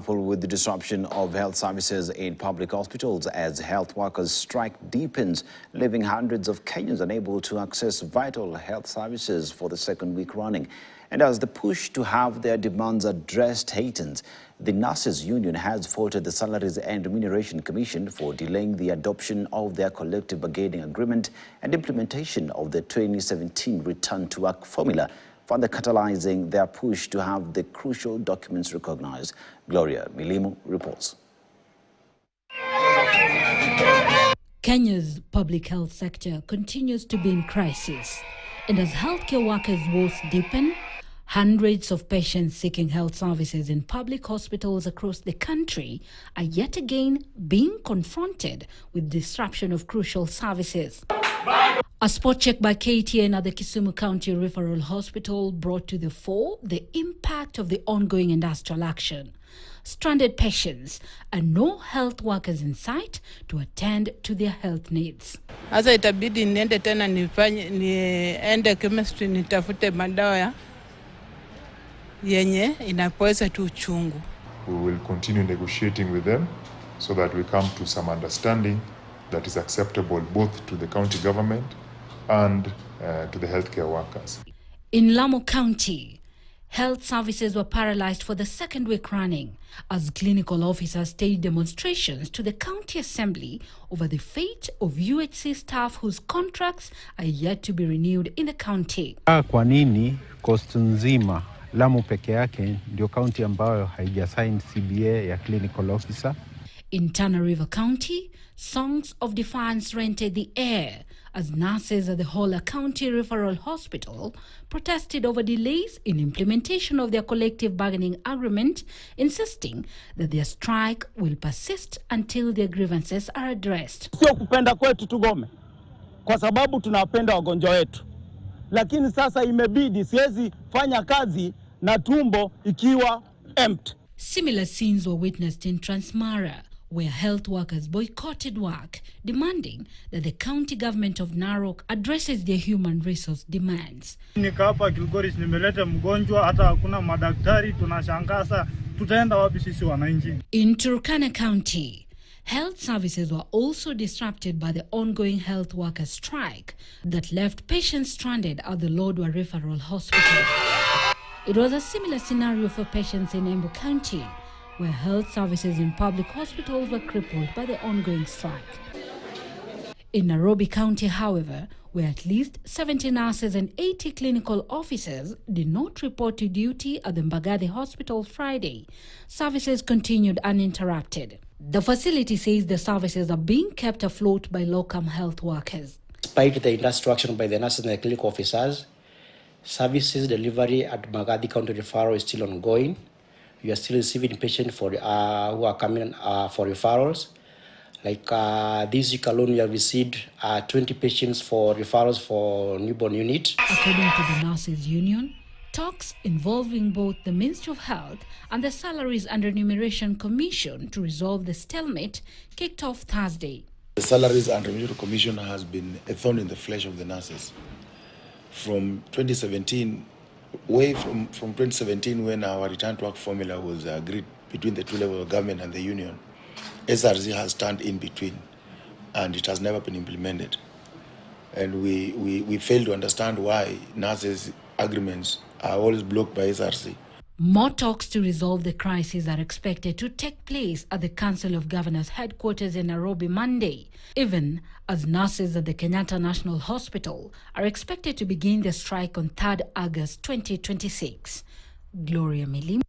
grapple with the disruption of health services in public hospitals as health workers' strike deepens, leaving hundreds of Kenyans unable to access vital health services for the second week running. And as the push to have their demands addressed heightens, the Nurses Union has faulted the Salaries and Remuneration Commission for delaying the adoption of their collective bargaining agreement and implementation of the 2017 Return to Work formula, further catalyzing their push to have the crucial documents recognized. Gloria Milimo reports. Kenya's public health sector continues to be in crisis, and as healthcare workers' woes deepen, hundreds of patients seeking health services in public hospitals across the country are yet again being confronted with disruption of crucial services. A spot check by KTN at the Kisumu County Referral Hospital brought to the fore the impact of the ongoing industrial action. Stranded patients and no health workers in sight to attend to their health needs. Asa itabidi niende tena niende chemistry nitafute madawa yenye inapoeza tu uchungu. We will continue negotiating with them so that we come to some understanding that is acceptable both to the county government and to the healthcare workers. In Lamu County, health services were paralyzed for the second week running as clinical officers staged demonstrations to the county assembly over the fate of UHC staff whose contracts are yet to be renewed in the county. Kwa nini coast nzima Lamu peke yake ndio county ambayo haijasign CBA ya clinical officer? In Tana River County, songs of defiance rented the air as nurses at the Hola County Referral Hospital protested over delays in implementation of their collective bargaining agreement, insisting that their strike will persist until their grievances are addressed. Sio kupenda kwetu tugome, kwa sababu tunapenda wagonjwa wetu. Lakini sasa imebidi siwezi fanya kazi na tumbo ikiwa empty. Similar scenes were witnessed in Transmara, where health workers boycotted work, demanding that the county government of Narok addresses their human resource demands. Nika hapa Kilgoris nimeleta mgonjwa hata hakuna madaktari, tunashangaza tutaenda wapi sisi wananchi. In Turkana County, health services were also disrupted by the ongoing health workers' strike that left patients stranded at the Lodwar Referral Hospital. It was a similar scenario for patients in Embu County, where health services in public hospitals were crippled by the ongoing strike. In Nairobi County, however, where at least 70 nurses and 80 clinical officers did not report to duty at the Mbagathi Hospital Friday, services continued uninterrupted. The facility says the services are being kept afloat by locum health workers. Despite the industrial action by the nurses and the clinical officers, services delivery at Mbagathi County Referral is still ongoing. We are still receiving patients who are coming for referrals. Like this week alone, we have received 20 patients for referrals for newborn unit. According to the Nurses Union, talks involving both the Ministry of Health and the Salaries and Remuneration Commission to resolve the stalemate kicked off Thursday. The Salaries and Remuneration Commission has been a thorn in the flesh of the nurses. From 2017, from 2017 when our return to work formula was agreed between the two levels of government and the union, SRC has stand in between and it has never been implemented. And we fail to understand why nurses' agreements are always blocked by SRC. More talks to resolve the crisis are expected to take place at the Council of Governors headquarters in Nairobi Monday, even as nurses at the Kenyatta National Hospital are expected to begin their strike on 3rd August 2026. Gloria Milim.